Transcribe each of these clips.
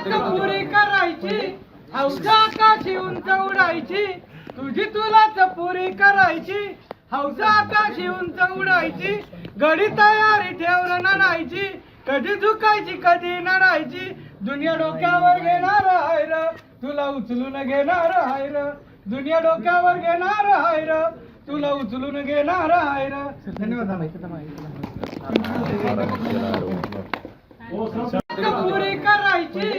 पुरी करायची हौस आकाशी उंच उडायची तुझी तुलाच पुरी करायची हौस आकाशी उंच उडायची घडी तयारी ठेवून नडायची कधी झुकायची कधी नडायची दुनिया डोक्यावर घेणार आहे र तुला उचलून घेणार आहे र दुनिया डोक्यावर घेणार आहे र तुला उचलून घेणार आहे र धन्यवाद पुरी करायची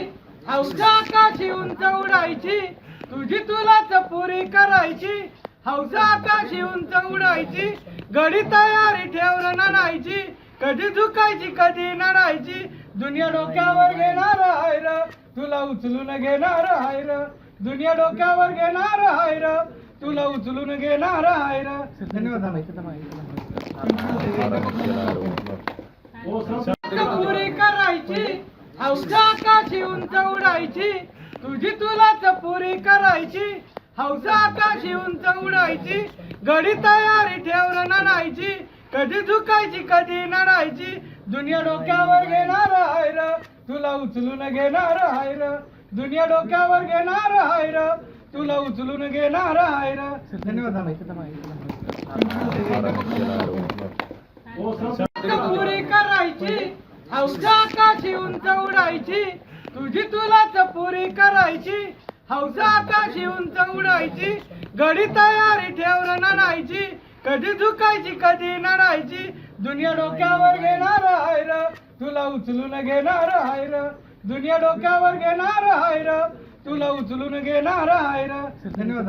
हौस आकाशी उंच उडायची तुझी तुलाच पुरी करायची हौस आकाशी उंच उडायची घडी तयारी ठेवून नडायची कधी झुकायची कधी नडायची दुनिया डोक्यावर घेणार आहे र तुला उचलून घेणार आहे र दुनिया डोक्यावर घेणार आहे र तुला उचलून घेणार आहे र धन्यवाद पुरी करायची हौस आकाशी उंच उडायची तुझी तुलाच पुरी करायची हौस आकाशी उंच उडायची घडी तयारी ठेवून नडायची कधी झुकायची कधी नडायची दुनिया डोक्यावर घेणार आहे र तुला उचलून घेणार आहे र दुनिया डोक्यावर घेणार आहे र तुला उचलून घेणार आहे र धन्यवाद पुरी करायची हौस आकाशी उंच उडायची तुझी तुलाच पुरी करायची हौस आकाशी उंच उडायची घडी तयारी ठेवून नडायची कधी झुकायची कधी नडायची दुनिया डोक्यावर घेणार आहे र तुला उचलून घेणार आहे र दुनिया डोक्यावर घेणार आहे र तुला उचलून घेणार आहे र धन्यवाद